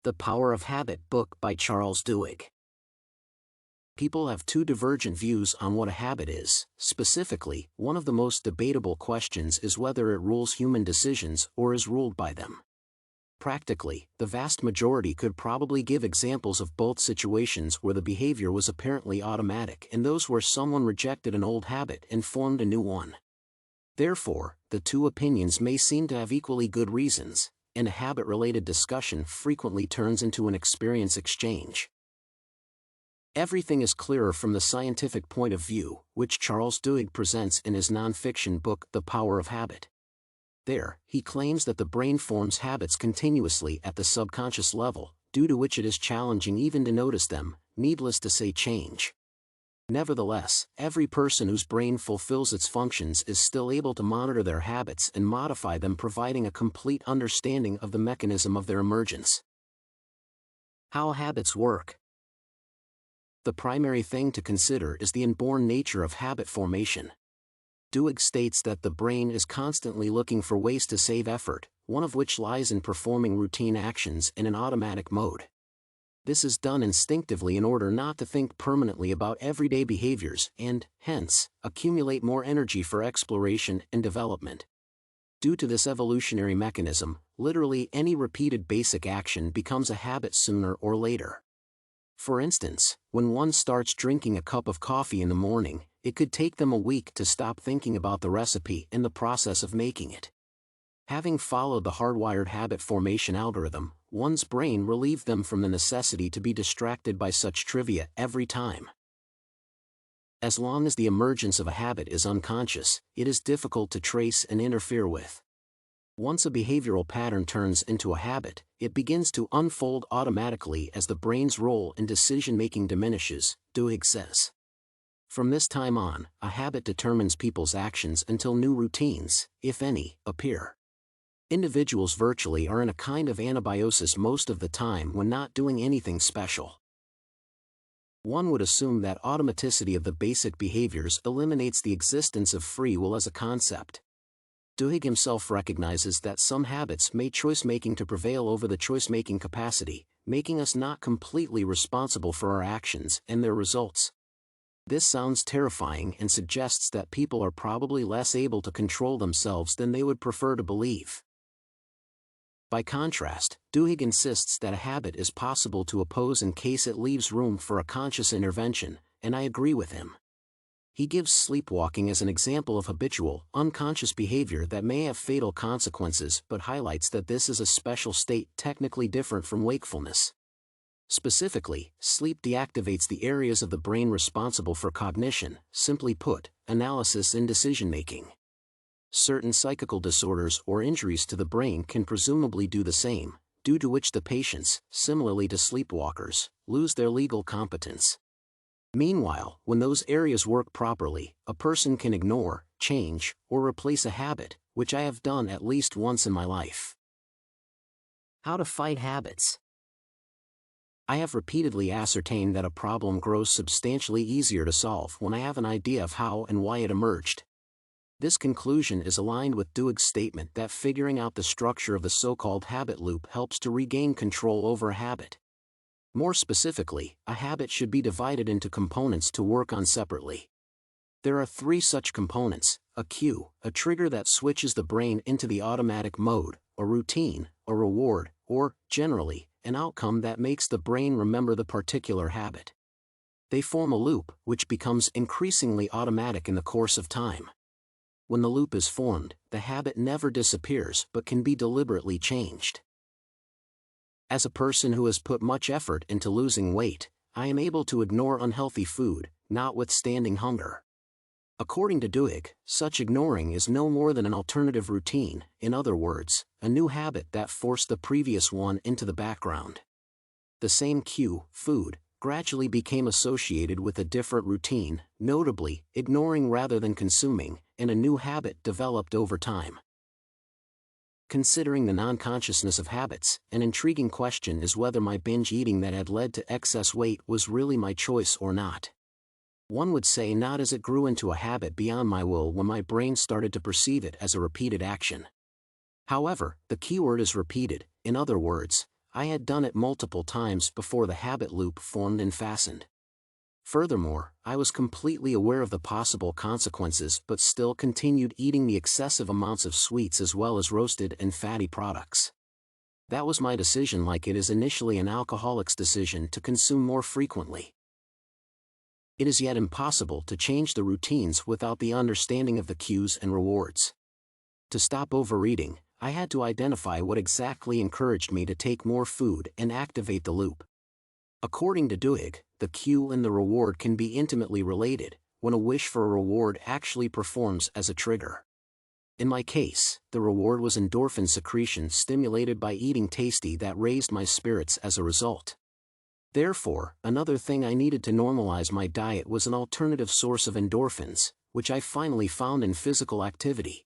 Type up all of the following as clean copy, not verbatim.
The Power of Habit book by Charles Duhigg. People have two divergent views on what a habit is. Specifically, one of the most debatable questions is whether it rules human decisions or is ruled by them. Practically, the vast majority could probably give examples of both situations where the behavior was apparently automatic and those where someone rejected an old habit and formed a new one. Therefore, the two opinions may seem to have equally good reasons, and a habit-related discussion frequently turns into an experience exchange. Everything is clearer from the scientific point of view, which Charles Duhigg presents in his non-fiction book The Power of Habit. There, he claims that the brain forms habits continuously at the subconscious level, due to which it is challenging even to notice them, needless to say change. Nevertheless, every person whose brain fulfills its functions is still able to monitor their habits and modify them, providing a complete understanding of the mechanism of their emergence. How habits work. The primary thing to consider is the inborn nature of habit formation. Duhigg states that the brain is constantly looking for ways to save effort, one of which lies in performing routine actions in an automatic mode. This is done instinctively in order not to think permanently about everyday behaviors and, hence, accumulate more energy for exploration and development. Due to this evolutionary mechanism, literally any repeated basic action becomes a habit sooner or later. For instance, when one starts drinking a cup of coffee in the morning, it could take them a week to stop thinking about the recipe and the process of making it. Having followed the hardwired habit formation algorithm, one's brain relieved them from the necessity to be distracted by such trivia every time. As long as the emergence of a habit is unconscious, it is difficult to trace and interfere with. Once a behavioral pattern turns into a habit, it begins to unfold automatically as the brain's role in decision-making diminishes, Duhigg says. From this time on, a habit determines people's actions until new routines, if any, appear. Individuals virtually are in a kind of anabiosis most of the time when not doing anything special. One would assume that automaticity of the basic behaviors eliminates the existence of free will as a concept. Duhigg himself recognizes that some habits may choice-making to prevail over the choice-making capacity, making us not completely responsible for our actions and their results. This sounds terrifying and suggests that people are probably less able to control themselves than they would prefer to believe. By contrast, Duhigg insists that a habit is possible to oppose in case it leaves room for a conscious intervention, and I agree with him. He gives sleepwalking as an example of habitual, unconscious behavior that may have fatal consequences but highlights that this is a special state technically different from wakefulness. Specifically, sleep deactivates the areas of the brain responsible for cognition, simply put, analysis and decision-making. Certain psychical disorders or injuries to the brain can presumably do the same, due to which the patients, similarly to sleepwalkers, lose their legal competence. Meanwhile, when those areas work properly, a person can ignore, change, or replace a habit, which I have done at least once in my life. How to fight habits. I have repeatedly ascertained that a problem grows substantially easier to solve when I have an idea of how and why it emerged. This conclusion is aligned with Duhigg's statement that figuring out the structure of the so-called habit loop helps to regain control over a habit. More specifically, a habit should be divided into components to work on separately. There are three such components: a cue, a trigger that switches the brain into the automatic mode, a routine, a reward, or, generally, an outcome that makes the brain remember the particular habit. They form a loop, which becomes increasingly automatic in the course of time. When the loop is formed, the habit never disappears but can be deliberately changed. As a person who has put much effort into losing weight, I am able to ignore unhealthy food, notwithstanding hunger. According to Duhigg, such ignoring is no more than an alternative routine, in other words, a new habit that forced the previous one into the background. The same cue, food, gradually became associated with a different routine, notably, ignoring rather than consuming, and a new habit developed over time. Considering the non-consciousness of habits, an intriguing question is whether my binge eating that had led to excess weight was really my choice or not. One would say not, as it grew into a habit beyond my will when my brain started to perceive it as a repeated action. However, the keyword is repeated. In other words, I had done it multiple times before the habit loop formed and fastened. Furthermore, I was completely aware of the possible consequences but still continued eating the excessive amounts of sweets as well as roasted and fatty products. That was my decision, like it is initially an alcoholic's decision to consume more frequently. It is yet impossible to change the routines without the understanding of the cues and rewards. To stop overeating, I had to identify what exactly encouraged me to take more food and activate the loop. According to Duhigg, the cue and the reward can be intimately related, when a wish for a reward actually performs as a trigger. In my case, the reward was endorphin secretion stimulated by eating tasty that raised my spirits as a result. Therefore, another thing I needed to normalize my diet was an alternative source of endorphins, which I finally found in physical activity.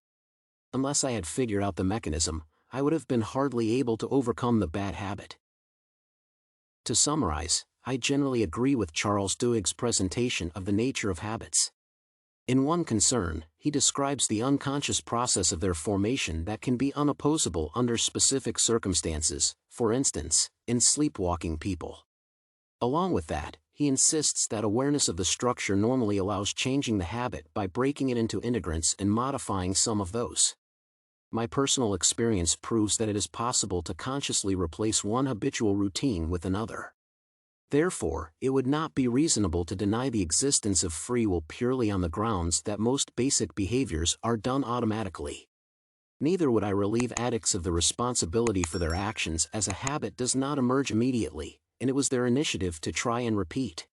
Unless I had figured out the mechanism, I would have been hardly able to overcome the bad habit. To summarize, I generally agree with Charles Duhigg's presentation of the nature of habits. In One Concern, he describes the unconscious process of their formation that can be unopposable under specific circumstances, for instance, in sleepwalking people. Along with that, he insists that awareness of the structure normally allows changing the habit by breaking it into integrants and modifying some of those. My personal experience proves that it is possible to consciously replace one habitual routine with another. Therefore, it would not be reasonable to deny the existence of free will purely on the grounds that most basic behaviors are done automatically. Neither would I relieve addicts of the responsibility for their actions, as a habit does not emerge immediately, and it was their initiative to try and repeat.